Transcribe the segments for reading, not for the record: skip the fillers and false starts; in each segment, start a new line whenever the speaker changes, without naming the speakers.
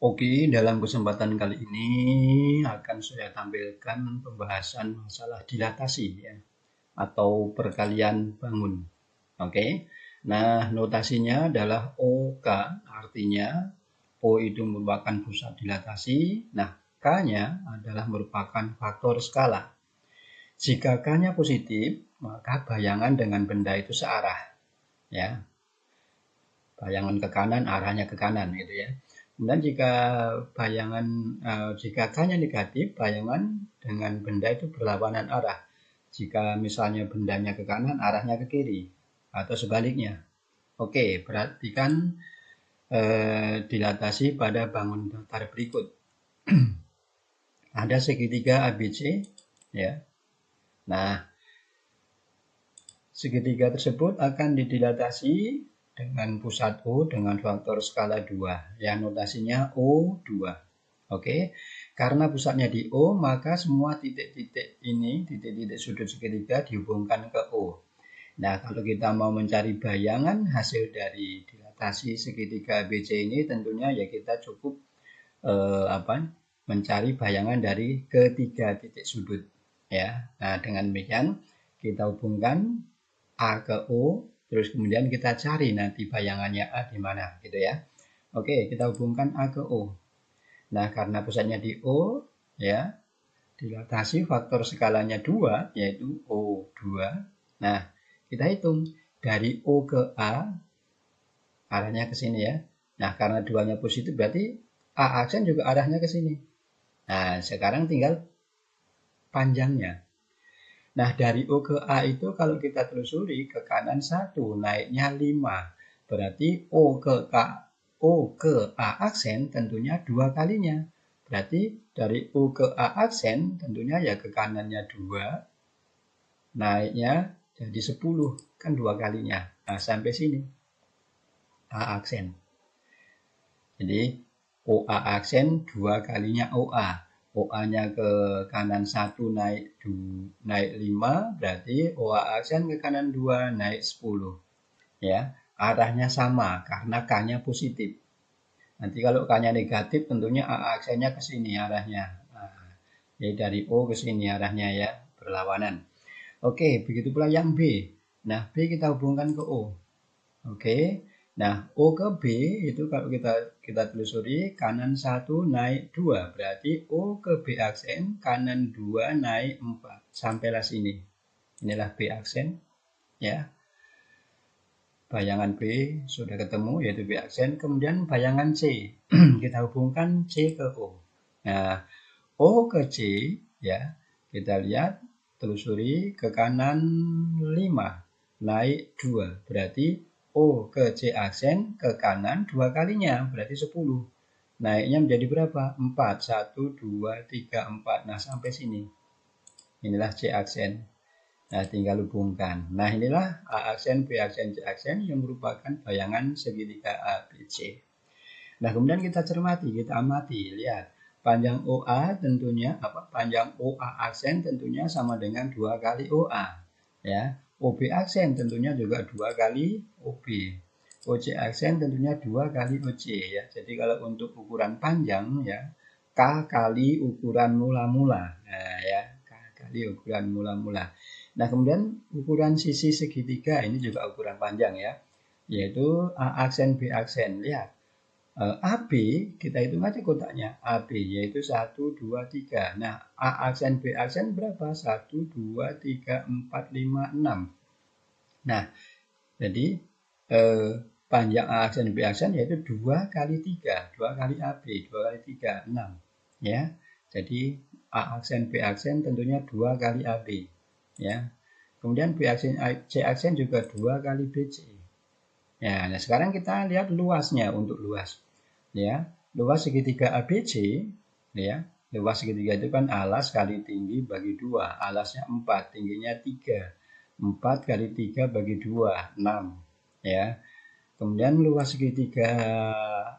Oke, dalam kesempatan kali ini akan saya tampilkan pembahasan masalah dilatasi ya, atau perkalian bangun. Oke. Nah, notasinya adalah OK, artinya O itu merupakan pusat dilatasi. Nah, K-nya adalah merupakan faktor skala. Jika K-nya positif, maka bayangan dengan benda itu searah ya. Bayangan ke kanan, arahnya ke kanan gitu ya. Kemudian jika K-nya negatif, bayangan dengan benda itu berlawanan arah. Jika misalnya bendanya ke kanan, arahnya ke kiri atau sebaliknya. Oke, perhatikan dilatasi pada bangun datar berikut. Ada segitiga ABC ya. Nah, segitiga tersebut akan didilatasi dengan pusat O dengan faktor skala 2. Ya, notasinya O2. Oke. Karena pusatnya di O, maka semua titik-titik ini, titik-titik sudut segitiga dihubungkan ke O. Nah, kalau kita mau mencari bayangan hasil dari dilatasi segitiga ABC ini, tentunya ya kita cukup mencari bayangan dari ketiga titik sudut. Ya, nah dengan demikian kita hubungkan A ke O, terus kemudian kita cari nanti bayangannya A di mana, gitu ya. Oke, kita hubungkan A ke O. Nah, karena pusatnya di O, ya, dilatasi faktor skalanya 2, yaitu O2. Nah, kita hitung dari O ke A, arahnya ke sini ya. Nah, karena 2-nya positif, berarti A aksen juga arahnya ke sini. Nah, sekarang tinggal panjangnya. Nah, dari O ke A itu kalau kita telusuri ke kanan 1, naiknya 5. Berarti O ke A aksen tentunya 2 kalinya. Berarti dari O ke A aksen tentunya ya ke kanannya 2, naiknya jadi 10, kan 2 kalinya. Nah, sampai sini A aksen. Jadi OA aksen 2 kalinya OA. OA-nya ke kanan 1 naik 5, berarti OA aksen ke kanan 2 naik 10. Ya, arahnya sama karena K-nya positif. Nanti kalau K-nya negatif tentunya A aksennya ke sini arahnya. Nah, jadi dari O ke sini arahnya ya, berlawanan. Oke, begitu pula yang B. Nah, B kita hubungkan ke O. Oke. Nah, O ke B itu kalau kita telusuri kanan 1 naik 2, berarti O ke B aksen kanan 2 naik 4. Sampailah sini. Inilah B aksen ya. Bayangan B sudah ketemu yaitu B aksen. Kemudian bayangan C. Kita hubungkan C ke O. Nah, O ke C ya. Kita lihat telusuri ke kanan 5 naik 2, berarti O ke C aksen ke kanan 2 kalinya, berarti 10. Naiknya menjadi berapa? 4. 1, 2, 3, 4. Nah, sampai sini. Inilah C aksen. Nah, tinggal hubungkan. Nah, inilah A aksen, B aksen, C aksen yang merupakan bayangan segitiga ABC. Nah, kemudian kita cermati, kita amati. Lihat, panjang OA tentunya, panjang OA aksen tentunya sama dengan 2 kali OA. Ya, OB aksen tentunya juga 2 kali OB. OC aksen tentunya 2 kali OC ya. Jadi kalau untuk ukuran panjang ya, K kali ukuran mula-mula. Nah, ya, K kali ukuran mula-mula. Nah, kemudian ukuran sisi segitiga ini juga ukuran panjang ya, yaitu A aksen B aksen. Lihat, AB kita hitung aja kotaknya. AB yaitu 1, 2, 3. Nah, A aksen B aksen berapa? 1, 2, 3, 4, 5, 6. Nah, jadi panjang A aksen B aksen yaitu 2 kali 3. 2 kali AB, 2 kali 3, 6. Ya, jadi A aksen B aksen tentunya 2 kali AB. Ya, kemudian B aksen C aksen juga 2 kali BC. Ya, nah sekarang kita lihat luasnya untuk luas. Ya, luas segitiga ABC ya. Luas segitiga itu kan alas kali tinggi bagi 2. Alasnya 4, tingginya 3. 4 kali 3 bagi 2, 6. Ya. Kemudian luas segitiga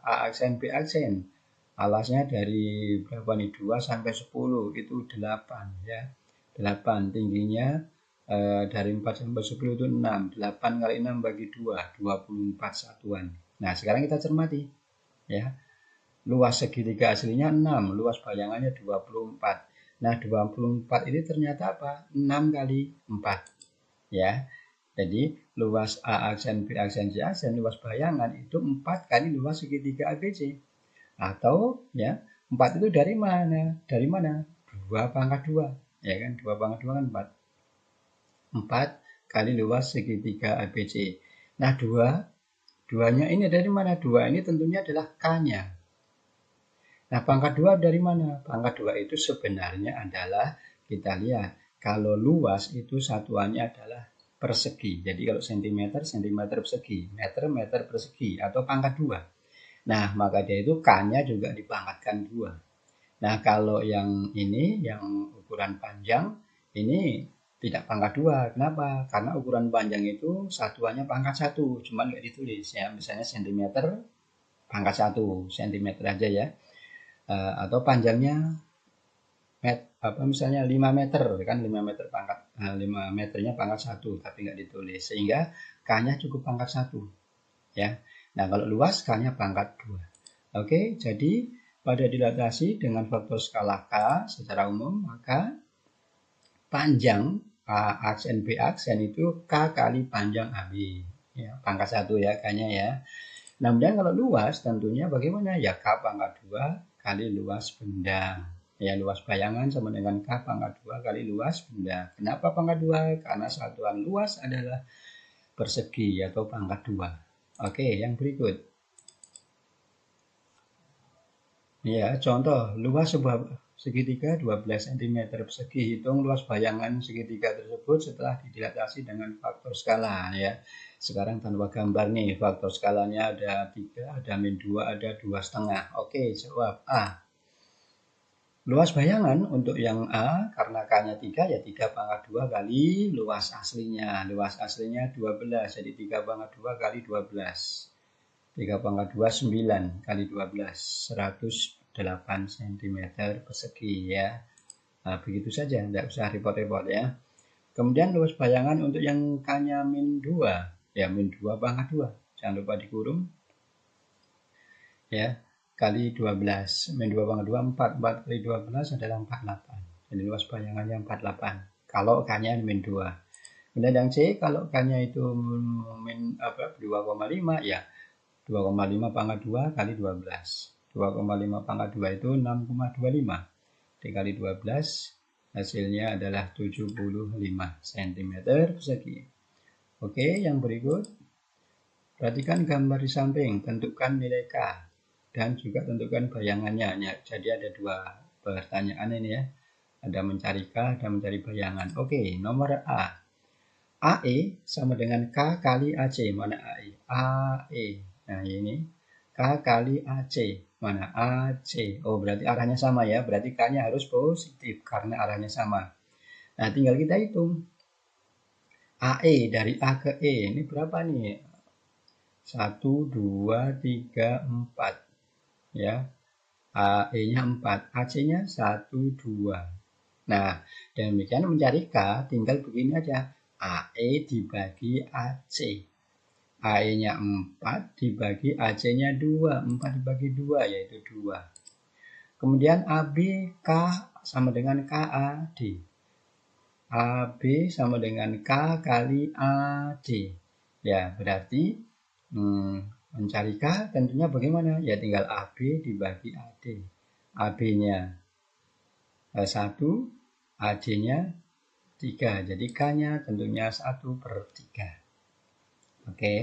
A aksen B aksen. Alasnya dari berapa nih? 2 sampai 10 itu 8 ya. 8 tingginya dari 4 sampai 10 itu 6. 8 kali 6 bagi 2, 24 satuan. Nah, sekarang kita cermati ya. luas segitiga aslinya 6, luas bayangannya 24. Nah, 24 ini ternyata apa? 6 kali 4. Ya, jadi luas A aksen, B aksen, C aksen, luas bayangan itu 4 kali luas segitiga ABC. Atau ya, 4 itu dari mana? Dari mana? 2 pangkat 2. Ya kan, 2 pangkat 2 kan 4. 4 kali luas segitiga ABC. Nah, 2-nya ini dari mana? 2 ini tentunya adalah K-nya. Nah, pangkat 2 dari mana? Pangkat 2 itu sebenarnya adalah, kita lihat, kalau luas itu satuannya adalah persegi. Jadi kalau sentimeter, sentimeter persegi, meter, meter persegi, atau pangkat 2. Nah, maka dia itu K-nya juga dipangkatkan 2. Nah, kalau yang ini, yang ukuran panjang, ini tidak pangkat 2. Kenapa? Karena ukuran panjang itu satuannya pangkat 1, cuman nggak ditulis ya. Misalnya sentimeter pangkat 1, sentimeter aja ya. Atau panjangnya misalnya 5 meter kan, 5 meter pangkat 5 meternya pangkat 1 tapi nggak ditulis, sehingga K-nya cukup pangkat 1 ya. Nah, kalau luas K-nya pangkat 2. Oke, jadi pada dilatasi dengan faktor skala K secara umum, maka panjang A aksen B aksen itu K kali panjang AB ya, pangkat 1 ya K-nya ya. Nah, kemudian kalau luas tentunya bagaimana? Ya K pangkat 2 kali luas benda. Ya, luas bayangan sama dengan K pangkat 2 kali luas benda. Kenapa pangkat 2? Karena satuan luas adalah persegi atau pangkat 2. Oke, yang berikut. Ya, contoh luas sebuah segitiga 12 cm persegi. Hitung luas bayangan segitiga tersebut setelah didilatasi dengan faktor skala ya. Sekarang tanpa gambar nih, faktor skalanya ada 3, ada min 2, ada 2,5. Oke, jawab A. Luas bayangan untuk yang A, karena K-nya 3, ya 3 pangkat 2 kali luas aslinya. Luas aslinya 12, jadi 3 pangkat 2 kali 12. 3 pangkat 2, 9 kali 12, 108 cm persegi ya. Nah, begitu saja, tidak usah repot-repot ya. Kemudian luas bayangan untuk yang K-nya min 2, ya min 2 pangkat 2. Jangan lupa dikurung. Ya, kali 12. Min 2 pangkat 2, 4. 4 kali 12 adalah 48. Jadi luas bayangannya 48. Kalau K-nya min 2. Kemudian yang C, kalau K-nya itu min 2,5, ya 2,5 pangkat 2 kali 12. 2,5 pangkat 2 itu 6,25. Dikali 12, hasilnya adalah 75 cm persegi. Oke, yang berikut. Perhatikan gambar di samping, tentukan nilai K dan juga tentukan bayangannya. Jadi ada dua pertanyaan ini ya. Ada mencari K dan mencari bayangan. Oke, nomor A. AE sama dengan K kali AC. Mana AE? AE. Nah, ini K kali AC. Mana AC? Oh, berarti arahnya sama ya. Berarti K-nya harus positif karena arahnya sama. Nah, tinggal kita hitung. AE dari A ke E. Ini berapa nih? 1, 2, 3, 4. Ya. AE-nya 4. AC-nya 1, 2. Nah, demikian mencari K, tinggal begini aja. AE dibagi AC. AE-nya 4 dibagi AC-nya 2. 4 dibagi 2 yaitu 2. Kemudian AB, K sama dengan KAD. AB sama dengan K kali AD. Ya, berarti mencari K tentunya bagaimana? Ya tinggal AB dibagi AD. AB-nya 1, AD-nya 3. Jadi K-nya tentunya 1/3. Oke.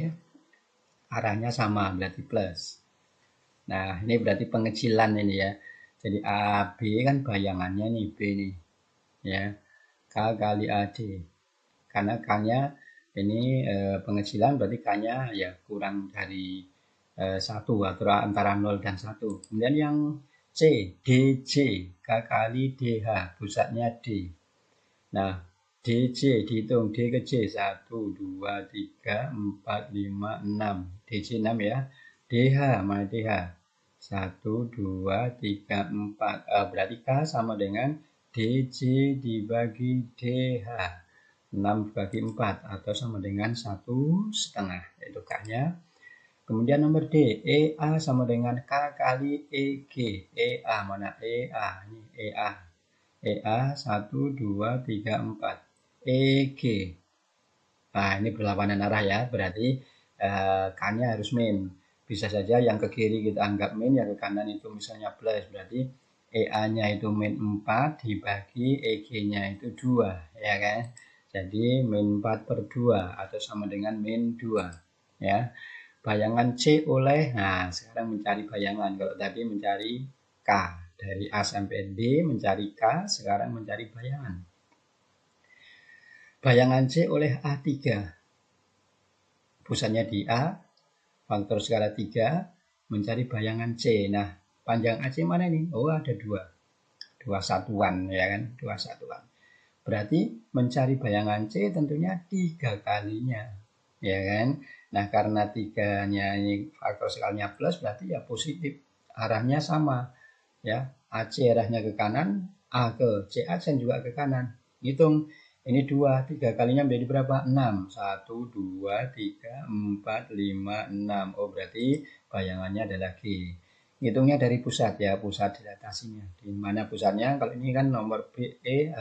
Arahnya sama, berarti plus. Nah, ini berarti pengecilan ini ya. Jadi AB kan bayangannya nih, B nih. Ya. K kali AD. Karena K-nya ini pengecilan, berarti K-nya ya kurang dari 1 atau antara 0 dan 1. Kemudian yang C, DJ, K kali DH, pusatnya D. Nah, DJ dihitung, D ke C, 1, 2, 3, 4, 5, 6. DJ 6 ya. DH, mana DH? 1, 2, 3, 4. Berarti K sama dengan DJ dibagi DH. 6 dibagi 4 atau sama dengan 1,5, yaitu K-nya. Kemudian nomor D, EA sama dengan K kali EG. EA mana? EA, ini EA. EA 1, 2, 3, 4. EG. Nah, ini berlawanan arah ya, berarti K-nya harus min. Bisa saja yang ke kiri kita anggap min, yang ke kanan itu misalnya plus. Berarti EA-nya itu min 4 dibagi EG-nya itu 2, ya kan? Jadi min 4 per 2 atau sama dengan min 2, ya. Bayangan C oleh, nah sekarang mencari bayangan. Kalau tadi mencari K, dari A sampai D mencari K, sekarang mencari bayangan. Bayangan C oleh A3. Pusatnya di A, faktor skala 3, mencari bayangan C. Nah, panjang AC mana ini? Oh, ada 2. 2 satuan, ya kan? 2 satuan. Berarti mencari bayangan C tentunya 3 kalinya, ya kan? Nah, karena 3-nya ini faktor skalanya plus, berarti ya positif. Arahnya sama, ya. AC arahnya ke kanan, A ke C aksen juga ke kanan. Hitung. Ini 2, 3 kalinya menjadi berapa? 6. 1, 2, 3, 4, 5, 6. Oh, berarti bayangannya adalah G. Hitungnya dari pusat ya, pusat dilatasinya. Di mana pusatnya? Kalau ini kan nomor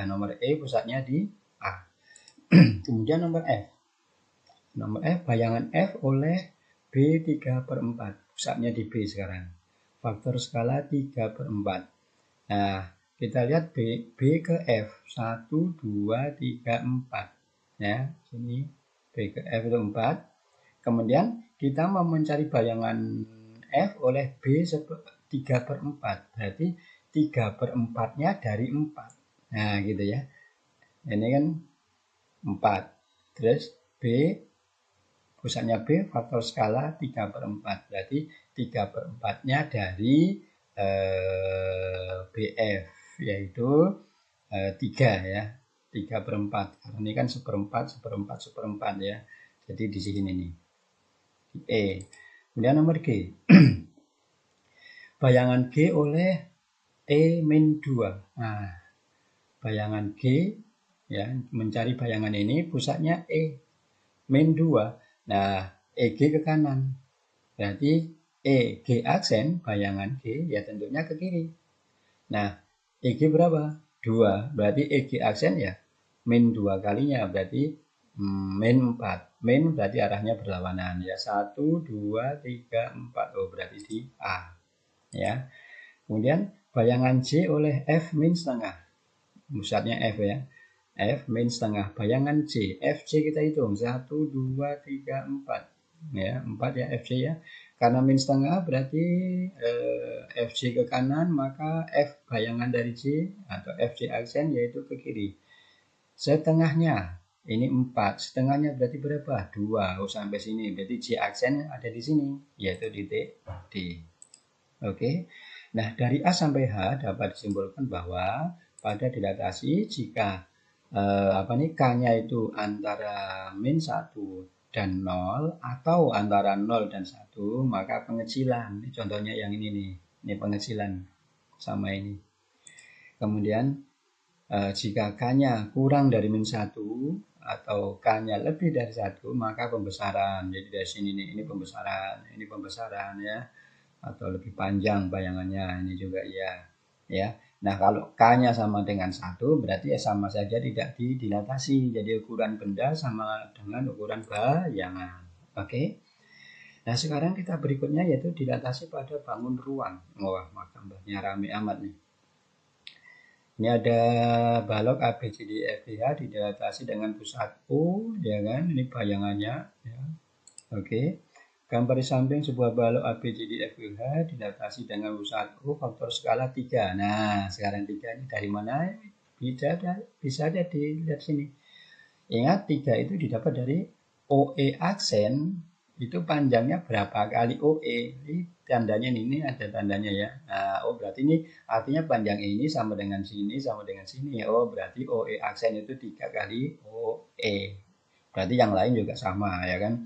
nomor E pusatnya di A. Kemudian nomor F. Nomor F, bayangan F oleh B 3 per 4. Pusatnya di B sekarang. Faktor skala 3 per 4. Nah, kita lihat B ke F 1, 2, 3, 4 ya, sini B ke F itu 4. Kemudian kita mau mencari bayangan F oleh B 3 per 4, berarti 3 per 4-nya dari 4. Nah gitu ya, ini kan 4, terus B pusatnya B faktor skala 3 per 4, berarti 3 per 4-nya dari BF, yaitu 3 ya, 3 per 4, karena ini kan seperempat, seperempat, seperempat ya, jadi di sini nih, E. Kemudian nomor G, bayangan G oleh E-2, nah, bayangan G, ya, mencari bayangan ini, pusatnya E, min 2, nah, EG ke kanan, berarti EG aksen, bayangan G, ya tentunya ke kiri. Nah, EG berapa? 2. Berarti EG aksen ya min 2 kalinya, berarti min 4. Min berarti arahnya berlawanan ya. 1, 2, 3, 4. Oh, berarti di A. Ya. Kemudian bayangan C oleh F min setengah. Pusatnya F ya. F min setengah. Bayangan C. FC kita hitung. 1, 2, 3, 4. Ya, 4 ya FC ya. Karena min setengah berarti FC ke kanan, maka F bayangan dari C atau FC aksen yaitu ke kiri. Setengahnya ini 4, setengahnya berarti berapa? 2. Oh, sampai sini. Berarti C aksen ada di sini, yaitu di D. Oke. Nah, dari A sampai H dapat disimpulkan bahwa pada dilatasi jika K-nya itu antara min 1 dan 0 atau antara 0 dan 1, maka pengecilan. Ini contohnya yang ini nih. Ini pengecilan sama ini. Kemudian jika K-nya kurang dari min 1 atau K-nya lebih dari 1, maka pembesaran. Jadi dari sini nih, ini pembesaran ya. Atau lebih panjang bayangannya, ini juga ya. Ya. Nah, kalau K-nya sama dengan 1, berarti ya sama saja tidak didilatasi. Jadi ukuran benda sama dengan ukuran bayangan. Oke. Nah, sekarang kita berikutnya yaitu dilatasi pada bangun ruang. Wah, gambarnya rame amat nih. Ini ada balok ABCDEFGH didilatasi dengan pusat O, ya kan? Ini bayangannya, ya. Oke. Gambar di samping sebuah balok ABCDEFGH dilatasi dengan pusat O faktor skala 3. Nah, sekarang 3 ini dari mana? Bisa ada dilihat sini. Ingat 3 itu didapat dari OE aksen, itu panjangnya berapa kali OE. Ini tandanya ini ada tandanya ya. Nah, oh berarti ini artinya panjang ini sama dengan sini sama dengan sini. Oh, berarti OE aksen itu 3 kali OE. Berarti yang lain juga sama ya kan.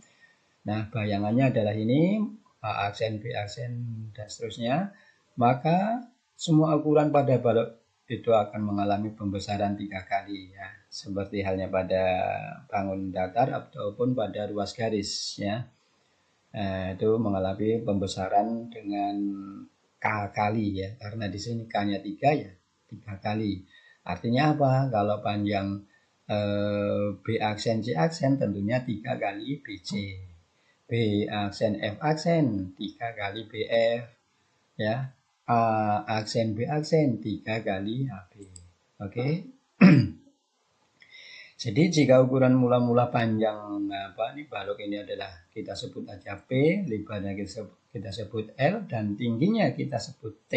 Nah, bayangannya adalah ini, A aksen, B aksen, dan seterusnya. Maka semua ukuran pada balok itu akan mengalami pembesaran 3 kali ya. Seperti halnya pada bangun datar ataupun pada ruas garis ya. Itu mengalami pembesaran dengan K kali ya, karena di sini K-nya 3 ya 3 kali. Artinya apa? Kalau panjang B aksen C aksen tentunya 3 kali BC. B aksen F aksen 3 kali BF ya. A aksen B aksen 3 kali AB. Oke. Jadi jika ukuran mula-mula panjang balok ini adalah kita sebut aja P, lebarnya kita sebut L, dan tingginya kita sebut T,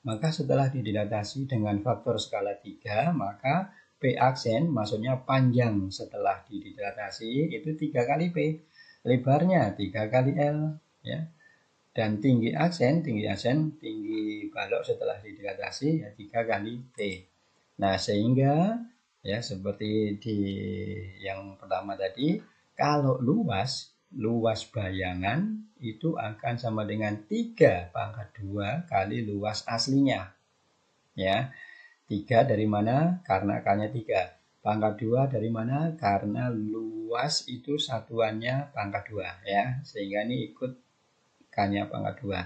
maka setelah didilatasi dengan faktor skala 3, maka P aksen maksudnya panjang setelah didilatasi itu 3 kali P, lebarnya 3 kali L, ya. Dan tinggi balok setelah didilatasi ya 3 kali T. Nah, sehingga ya seperti di yang pertama tadi, kalau luas bayangan itu akan sama dengan 3 pangkat 2 kali luas aslinya. Ya. 3 dari mana? Karena K-nya 3. Pangkat 2 dari mana? Karena luas itu satuannya pangkat 2 ya. Sehingga ini ikut K-nya pangkat 2.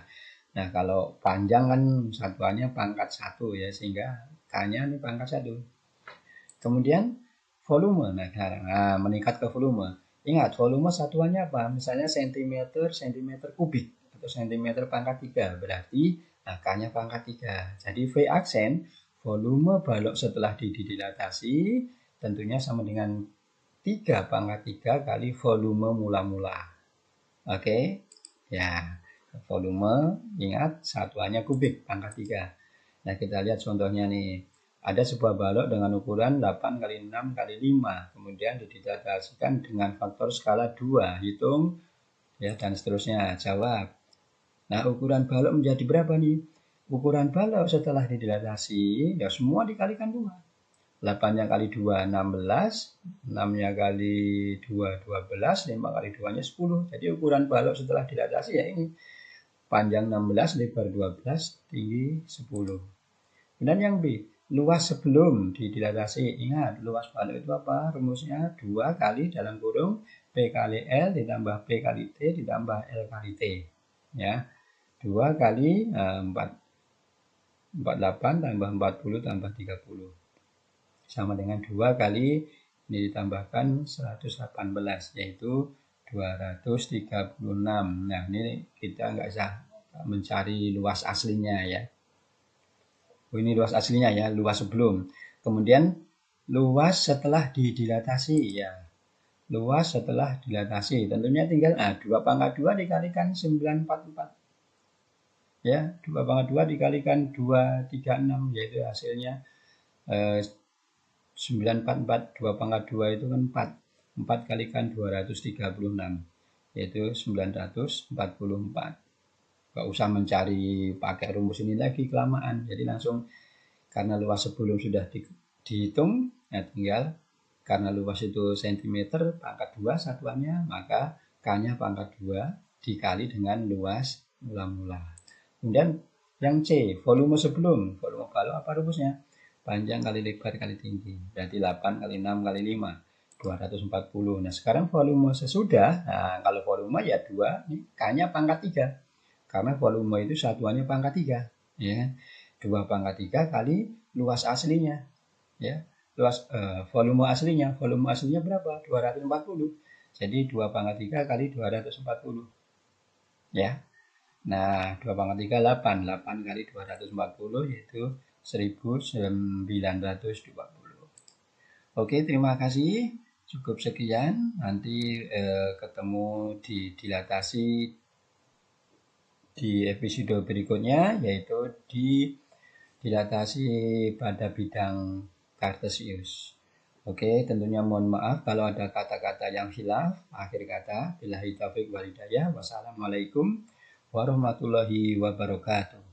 Nah, kalau panjang kan satuannya pangkat 1 ya, sehingga K-nya ini pangkat 1. Kemudian volume, nah meningkat ke volume. Ingat, volume satuannya apa? Misalnya cm kubik atau cm pangkat 3. Berarti K-nya pangkat 3. Jadi V aksen, volume balok setelah didilatasi tentunya sama dengan 3 pangkat 3 kali volume mula-mula. Oke, ya volume ingat satuannya kubik pangkat 3. Nah, kita lihat contohnya nih. Ada sebuah balok dengan ukuran 8 kali 6 kali 5. Kemudian didilatasikan dengan faktor skala 2. Hitung ya dan seterusnya. Jawab. Nah, ukuran balok menjadi berapa nih? Ukuran balok setelah didilatasi ya semua dikalikan 2. 8-nya kali 2 16, 6-nya kali 2 12, 5 kali 2-nya 10. Jadi ukuran balok setelah didilatasi ya ini. Panjang 16, lebar 12, tinggi 10. Kemudian yang B, luas sebelum didilatasi. Ingat, luas balok itu apa? Rumusnya 2 kali dalam kurung P kali L ditambah P kali T ditambah L kali T. Ya, 2 kali 48 tambah 40 tambah 30. Sama dengan 2 kali ini ditambahkan 118, yaitu 236. Nah, ini kita nggak usah mencari luas aslinya ya. Ini luas aslinya ya, luas sebelum. Kemudian luas setelah didilatasi ya. Luas setelah dilatasi. Tentunya tinggal 2 pangkat 2 dikalikan 944. Ya, 2 pangkat 2 dikalikan 236 yaitu hasilnya 944. 2 pangkat 2 itu kan 4. 4 kalikan 236 yaitu 944. Gak usah mencari pakai rumus ini lagi kelamaan. Jadi langsung karena luas sebelum sudah dihitung, ya tinggal karena luas itu cm pangkat 2 satuannya, maka K-nya pangkat 2 dikali dengan luas mula-mula. Kemudian yang C, volume sebelum. Volume balok apa rumusnya? Panjang kali lebar kali tinggi. Berarti 8 kali 6 kali 5. 240. Nah, sekarang volume sesudah. Nah, kalau volume ya 2, K-nya pangkat 3. Karena volume itu satuannya pangkat 3, ya. 2 pangkat 3 kali luas aslinya, ya. Volume aslinya berapa? 240. Jadi 2 pangkat 3 kali 240. Ya. Nah, 2 pangkat 3 8. 8 kali 240 yaitu 1920. Oke, terima kasih. Cukup sekian. Nanti ketemu di dilatasi di episode berikutnya, yaitu di dilatasi pada bidang Kartesius. Oke, tentunya mohon maaf kalau ada kata-kata yang khilaf. Akhir kata, billahi taufiq wal hidayah. Wassalamualaikum warahmatullahi wabarakatuh.